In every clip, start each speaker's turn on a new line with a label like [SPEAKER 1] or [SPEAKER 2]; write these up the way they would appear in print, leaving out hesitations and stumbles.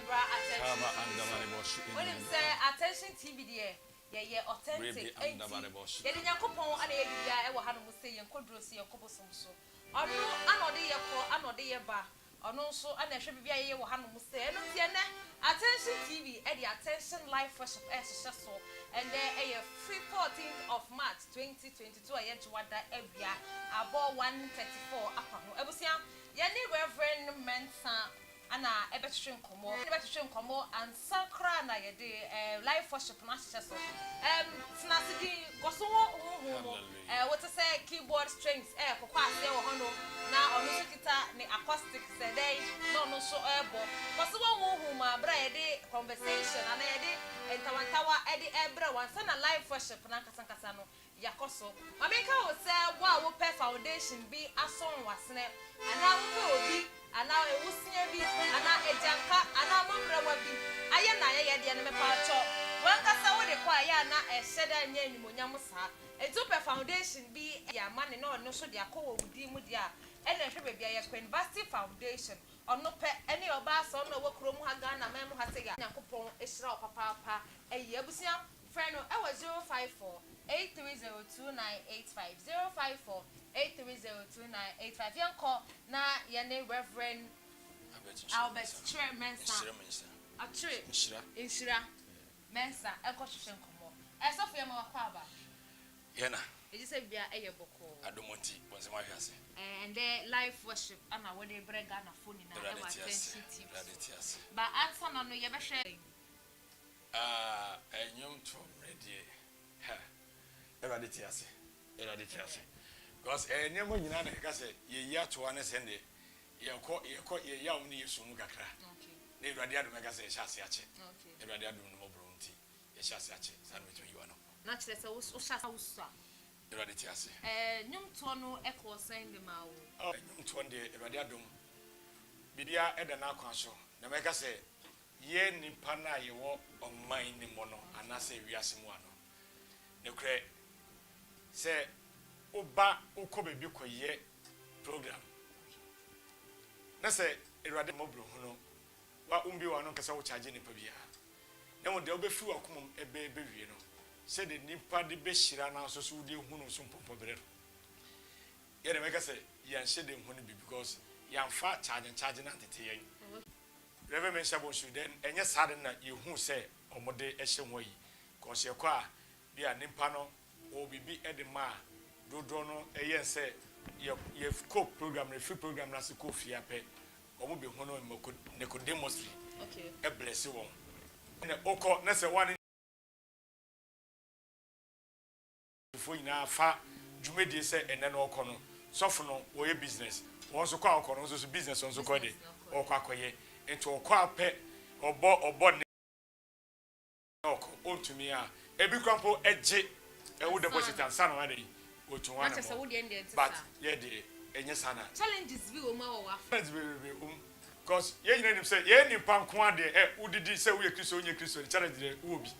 [SPEAKER 1] Bra attention. When him say attention TV there, yeah, authentic. Yedi Nyankopon ana ye bibia e wo ha no mo say yen koduro si yen kobosom so. Ono anode ye ko anode ye ba. Ono nso ana hwe bibia ye wo ha no mo say. Eno tie ne attention TV e the attention live worship so. And there free 14th of March 2022 aye Jwada Ebia abo 134 apa no. Ebusia ye ni Reverend Mensa ana ebetwetwe nkomo and sakra na ye de live worship na hye so tinasidi goso ho what to say keyboard strings kokwa ase wo hono na ono so kita ne acoustic say no so ebo goso ho ma bra ye de conversation ana ye de entawantawa e de ebra wansa na live worship na kasankasa no yakoso mameka wo say wo pe foundation bi ason wasne ana wo pe obi ana ewusia bi ana ejanka ana mombrawa bi aye na aye de ne mepa cho wankasa wo de kwa ya na eheda nya nyimonyam sa etupe foundation bi ya mane na ono so de akọ wudi mu de a ene hwe bebia ya University Foundation ono pe ene oba so no wo krom ha Ghana mem ha se ya Nyankopon ehira opapa eye abusia friend no e was 054 8302985054 83029885 yanko na yene Reverend Albert Chere Mensa Chere Inshira Mensa enko hwehwe nkomo esofo yema wakwa
[SPEAKER 2] yena
[SPEAKER 1] eji se bia eye boko
[SPEAKER 2] adomonti bonsema hwase
[SPEAKER 1] and the live worship ana we dey brega na phone na e wa sensitive ba answer na no ye be hwe
[SPEAKER 2] enyom to ready ha erade tiase because enyemo nyina na ka se ye ya to ane sende ye ya omni yesu mu kakra na erade adom ka se ye hyase ache erade adom no mobro nti ye hyase ache sa no metu yiwa no
[SPEAKER 1] na kire se wo hyase wusa
[SPEAKER 2] erade tiase
[SPEAKER 1] nyum to no e ko sende ma wo
[SPEAKER 2] nyum to nde erade adom bibia eda na akwa so na me ka se ye nipa na ye wo online ni mo no anase wiase mu ano ne kure se oba ukobe bi koye program na se erade mobro huno wa umbi wa no kasa wo charge nipa bia na mo de obefi wa komom ebe wie no se de nipa de be hira na so so de hunu so mpompo bere ye de meka se yan hye de hunu bi because yan fa charge na tete yen Reverend Mensa Bonsu den enye sade na ye hu se omode ehye ho yi cause ye kwa bia nipa no o bibi edema dodo no eyense ye scope program re free program na se ko fia pe omo be hono ne ko demonstrate
[SPEAKER 1] okay
[SPEAKER 2] e bless won na oko na se one fo ina fa dwumedi se ene no oko no sofo no wo ye business won so kwa oko no so business on so ko de oko akoye ento oko ape obo ne oko ontumi a ebi kwampo eje ewu deposit and sana wa dey otunwa na but ye dey enye sana
[SPEAKER 1] challenges bi o ma wo wa
[SPEAKER 2] because ye nyina nim say ye ni panko ade udidi say we Kristo onye Kristo challenge dey wo bi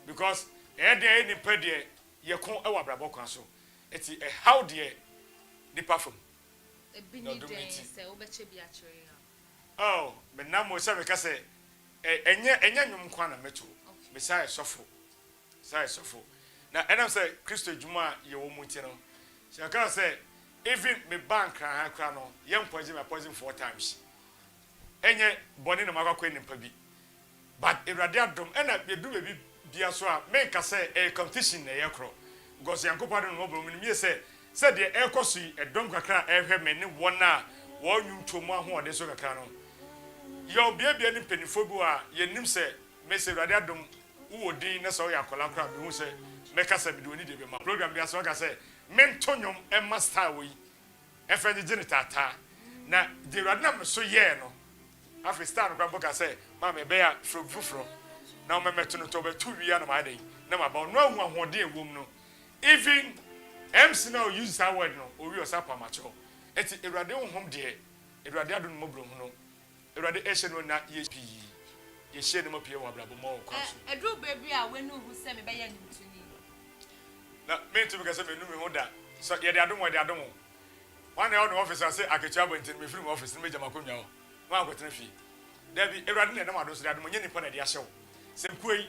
[SPEAKER 2] because e dey ni pa dey ye kon e wa brabo kan so eti how dey the perform
[SPEAKER 1] e bi ni dey say wo be che bi a kire
[SPEAKER 2] oh me na mo say me ka say enye nwum kwa na meto me say sofo na enam say Kristo djuma ye wo muti no she can say even me bank ha kra no ye mpoje me poison 4 times enye boni na makwa ni bi but erade adom ena be du be bia so a me ka say e competition na ye kro because yankopado no obro me me say de e koso edom kakra ehwe me ne wona wo nwuntomu ahode so kakra no yo bia ni penifo bi a ye nim say me say erade adom wo din na so ya kola kra be hu say meka se bi do ni de be ma program bi aso ka say mentonyom e master wo yi e fe de genitata na de rad na so ye no afi star no kwa ka say ma me be ya frofro na me meto no to be tu wi na ma dey na ma ba no ahu ahode ewom no even MC now use that word no o wi osapa macho eti erade honhom de erade adon mo bro hu no erade ehye no na ye pi ye hye no mo pie wa brabo mo kwa so
[SPEAKER 1] edru baby a we no hu se me be ya nimtuni
[SPEAKER 2] na me to because me no me ho da so ye de adom one on office say aketua bontin me free my office me jama konwa ho ma akwetena fi Debbie, Eradin and Amados, that Munyan upon the show. Same quay,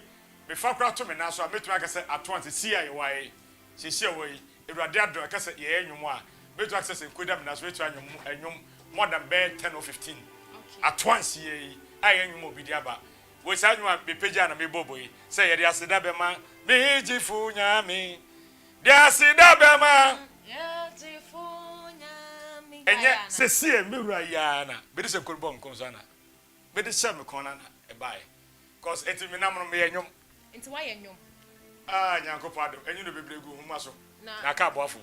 [SPEAKER 2] before crowd to me now, so I met like I said at once, see away. She see away, Eradiado, I can say, yeah, you want. Better access and quit them as we try and more than bed 10 or 15. At once, ye, I am Mobidiaba. Which I want be Pejana, me boboy. Say, there's a dabema, me jifunya me. There's a dabema. And yet, Cecilia Murayana, but it's a good bomb, Consana. But it's some corner a buy. Cause it's a minimum me and you.
[SPEAKER 1] Into why and you?
[SPEAKER 2] Ah, Yanko Pado, and you know, be good muscle. Now, can't waffle.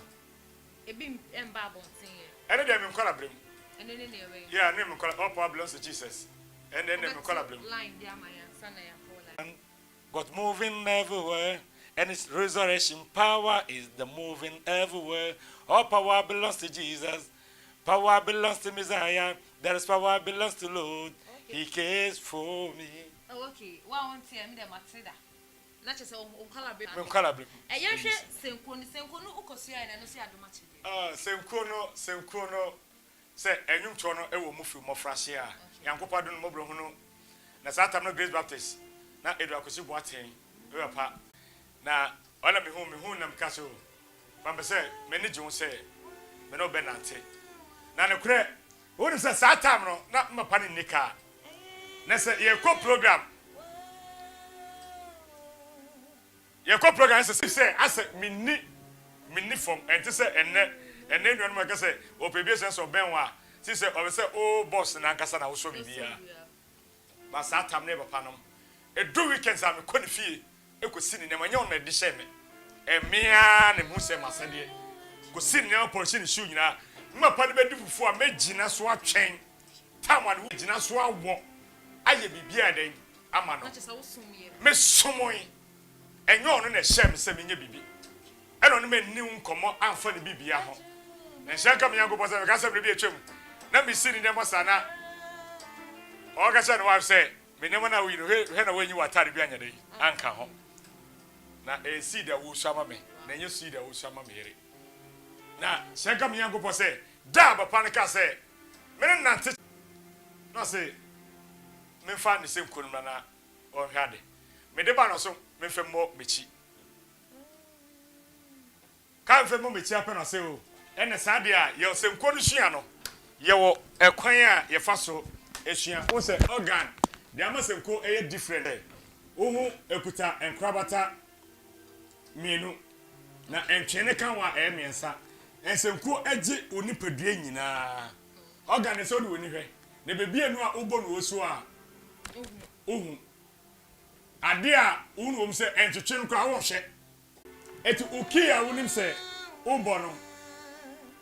[SPEAKER 1] A beam and babble singing.
[SPEAKER 2] And then I'm color.
[SPEAKER 1] And then anyway.
[SPEAKER 2] Yeah, name call all problems to Jesus. And then them color.
[SPEAKER 1] Line, dear, my son, I am
[SPEAKER 2] God moving everywhere. And its resurrection power is the moving everywhere. All power belongs to Jesus. Power belongs to Messiah. There is power belongs to Lord. Okay. He cares for me.
[SPEAKER 1] Oh, okay. Well, I want to hear me the Matilda. Not just on color.
[SPEAKER 2] Color.
[SPEAKER 1] And you say, Senkono, Ukosia, and I see a
[SPEAKER 2] Senkono, Senkono, say, and you turn a woman from Mofrasia. Yanko Padon Mobrohono. Nasata no Grace Baptist. Now, Edwakosi Boating. We are part. Now, all of me whom am castle. Bamba say, many Jones say, Meno Benante. Now, no credit. What is a Satam? Not my panny nika. Nessa, your co program. Your co program say, I said, mini form, and to say, and then one can say, or previous or Benwa. She said, or say, oh, boss, and Ankasana also be here. But Satam never panum. A 2 weekends I'm a confi. You could see in the Mayon at the Sheme. And me and Musa Masadi could see now portion shoe now. My partner before I made Gina Swap chain. Taman with Gina Swap walk. I be bearding. I'm not just also me. Miss Somoy. And you're on a shame, 7 year baby. I don't mean new come on and funny baby at home. And Shanka Miango was a gas of the chum. Let me see in the Masana. August and wife say, we never know when you are tired behind your day. Anchor home. Now, a see the wood summer me. Then you see the wood summer me. Now, Shanka Miango was say, Dab upon the car say, men not no say, men find the same Kunmana or Hadi. Medeban also, men for more Michi. Can't for more Michi happen or say, and the Sadia, you're some Kodushiano. You a choir, your faso, a shian, also organ. There must have called a different day. Uhu, Ekuta, and Krabata. Menu na entwene kan wa emiensa ensenku agi oni padua nyina organize odi woni hwe na bebi enu a ubo no osu a uhu ade a unu om se entwetwe nko a wo hwe eti uki a wonim se ubo no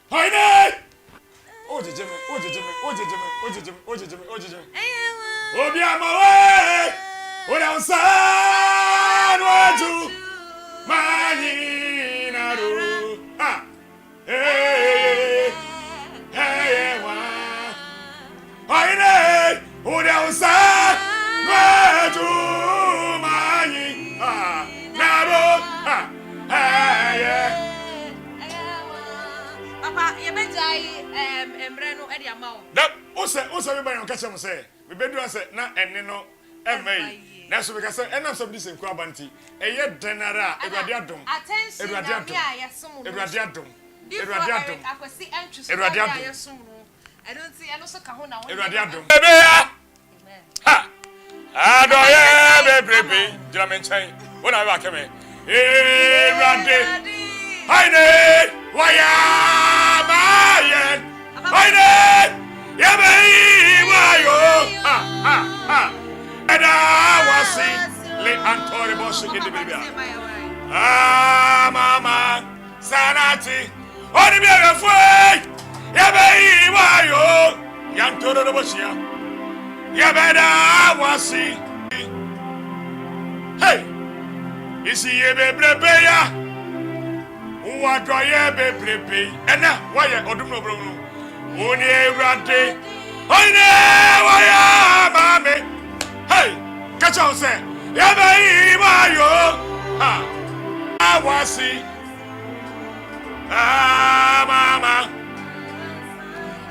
[SPEAKER 2] haine ojejeme obi amawe ora unsan waju Maninaru, hey, hey, why, Udausa, Madu, Mani, Naro, hey, Papa, you bet I Breno Eddie Amount. That also, everybody on catch them say, we better answer, not and no, That's what we can say. And I'm somebody saying, Quabanti, a year denara, a radiatum, a radiatum, a radiatum, a radiatum, I could see entries, a radiatum. I don't see also Kahuna, a radiatum. Ha! I don't have a baby, German chain. When I come in, a radi, Heine, why am I? Heine, Yabe, why, ha. And I was saying, let Antori Bosch in the baby. Ah, Mama, Sanati, on the other way. Yabe, why, oh, young Toro Boschia. Yabeda was saying, hey, is he a bebeya? What do I be? And now, why, I don't know, only a rante. I know, why, Mammy. Hey, catch on, say, Yabe, Mayo, I was see, Mama,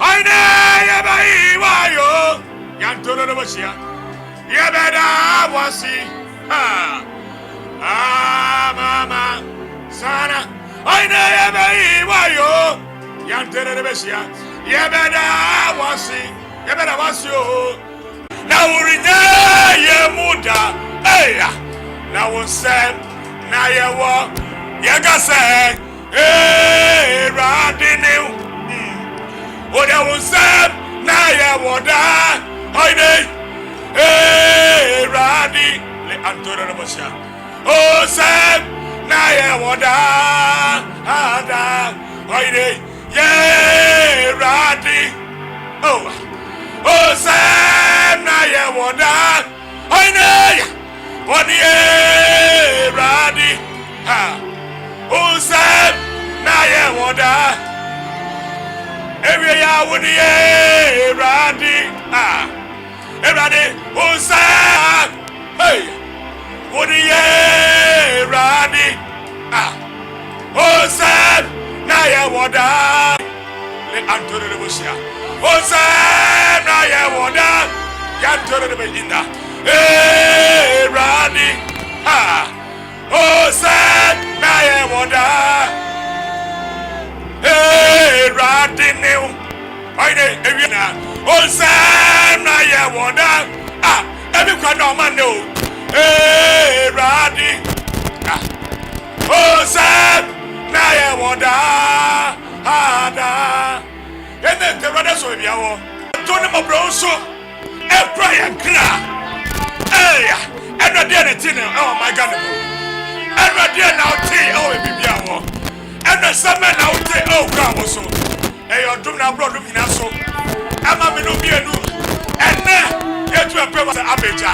[SPEAKER 2] I know, Yabe, Mayo, Yantono, Bosia. Yabeda wasi. Mama. Sana. I know yabei wayo. Yantere Bosia. Yabeda wasi. Yabeda wasio. Na urinya yemuda. Eya. Na wonsem na yewo. Yaga say. Radinu. Oda wonsem na yewoda. Oide. Radi. Le Antoro Bosia. Oh, Sam, Naya Wada, Ada, Oide, Ye, Radi. Oh, Sam, Naya Wada, Oide, Onie, Radi. Oh, Sam, Naya Wada, Area Woodie, Radi. Everybody, oh, Sam, hey. Woodie, Radi. Oh, Sam, Naya Wada. Le Antoro Bosia. Oh, Sam, Naya Wada. Yantoro Belinda. Hey, Radi. Oh, Sam, Naya Wada. Hey, Radi new. I know, Eviana. Oh, Sam, Naya Wada. Everyone, no man, no. Hey, Radi. Oh, Sam, Naya Wada. Ada. And then the brothers will be our Antonio Bronso. A prayer cry. Hey, and a dinner dinner. Oh, my God. And a dinner now tea. Oh, it be our. And a summer now tea. Oh, God, also. Hey, you're doing a broad looking so. I'm a minubianu. And now, yet to a purpose of Abeja.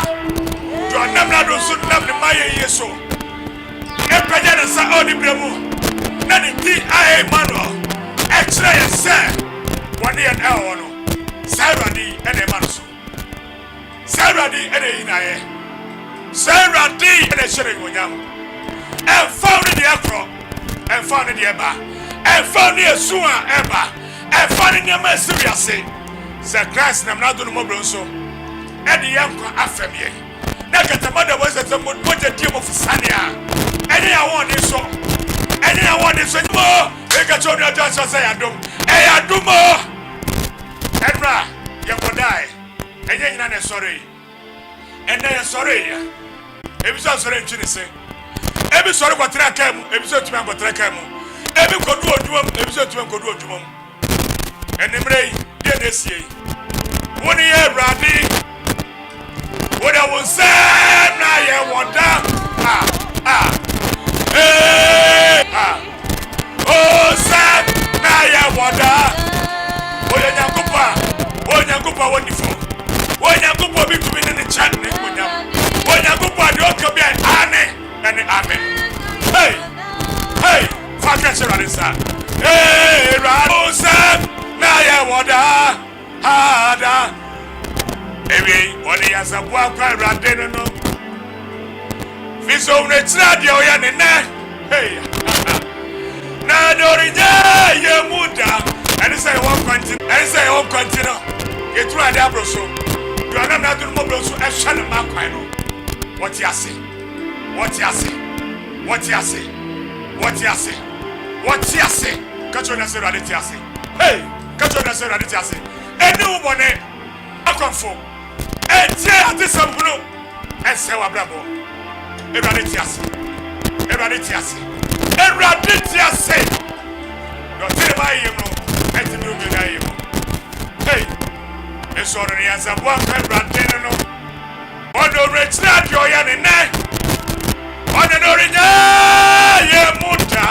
[SPEAKER 2] You are not so damn the Maya yeso. A president sa only bremo. Nani ti I manual. Extra sir. 1 year and hour no. Saradi and a manso. Saradi and a inae. Saradi and a sharing wonyam. And found in the afro. And found in the eba. And found the sua eba. And found in the Messiah say. Sir Christ nam not doing more so. And the young affirmie. Nakata mother was at the budget team of Sania. Any I want is so. Any I want is so more. Make a show your just say I do. Hey, I do more. Edra, you will die. And you're not sorry. And they are sorry. Episode sorry to say. Episode what track him. Episode to go track him. Every could do a drum. Episode to go do a drum. And the brain, did they say? 1 year, Raddy. What I was saying, I wonder. Oh, Sam, I wonder. Oh, Yankupa, wonderful. Oh, Yankupa, be to be in the chat. Oh, Yankupa, the Oka be an Anne and the Amen. Hey, Fakasha Radisa. Hey, oh, Sam, I wonder. Harder. Ebi woni ya sabu akwa rade no fiso unechira dia oya nene hey na dorija ye muda and say one continue get through ada broso you are not doing more broso e shale makwa no what you say kacho na se rade ti ase hey kacho na se rade ti ase eni ubone akonfo etie ate sambuno ese wa brabo erade ti ase no tire ba yemo eti mi obi na yemo hey eso ro ni azabu aka erade no odo rechna di oya ne ne odo no rinya ye muta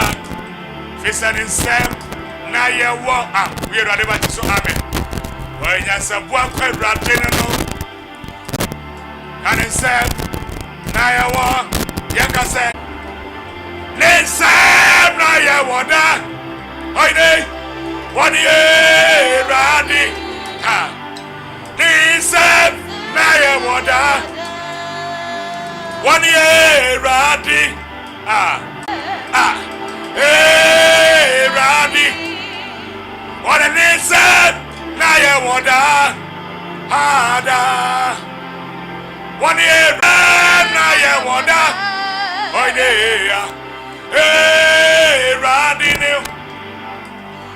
[SPEAKER 2] fisani sem na ye wo we erade ba so amen oya azabu aka erade no and he said, Naya, Yanka said, Listen, Naya, Wada, Oide, 1 year, Radi, Listen, Naya, Wada, 1 year, Radi, hey, Radi, what a listen, Naya, Wada, Ada. Wadie na ye woda. Oidea. Radine.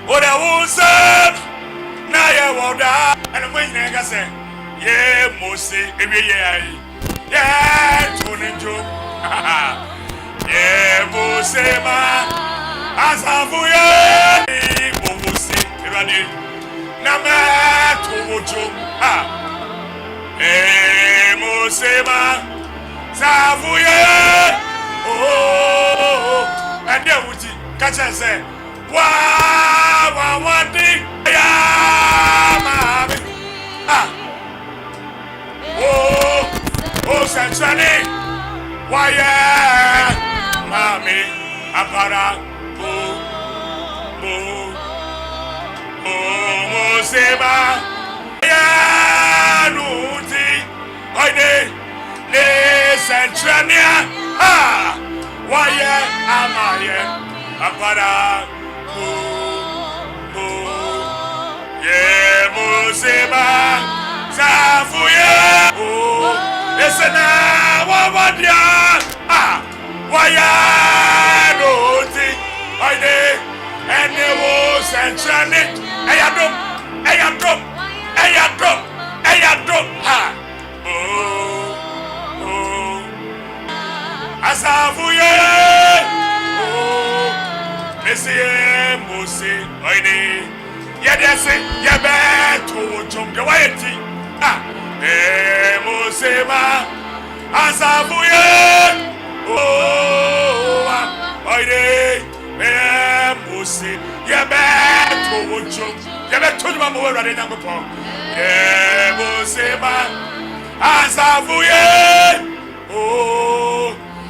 [SPEAKER 2] Oda wunsan na ye woda. And when you say, ye Mose, ye Tuninjo. Ye Mose ma. Asafuye. Mose. Radine. Nama Tujo. Mosema Savuye oh and there would catch and say wow ya mami oh Sanchani why mami apara Mosema Oide ne Centrania waye amaye apara ye Mosema Safuye esena wawadia waya noti oide ene wo Centrania eyadom Asafuye Monsieur Mose oine yedese yebeto chom de wayeti Mose ma Asafuye oine Mose yebeto chom yebeto ma mo wura de nyankopon Mose ma Asafuye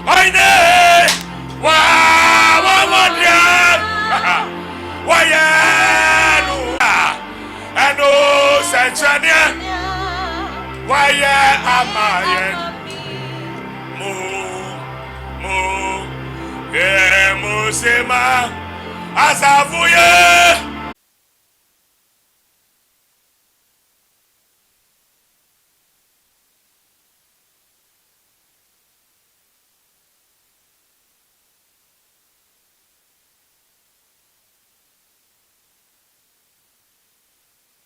[SPEAKER 2] Oine wa dia waya no ano sanchania waya amaye mo Mosema Asafuye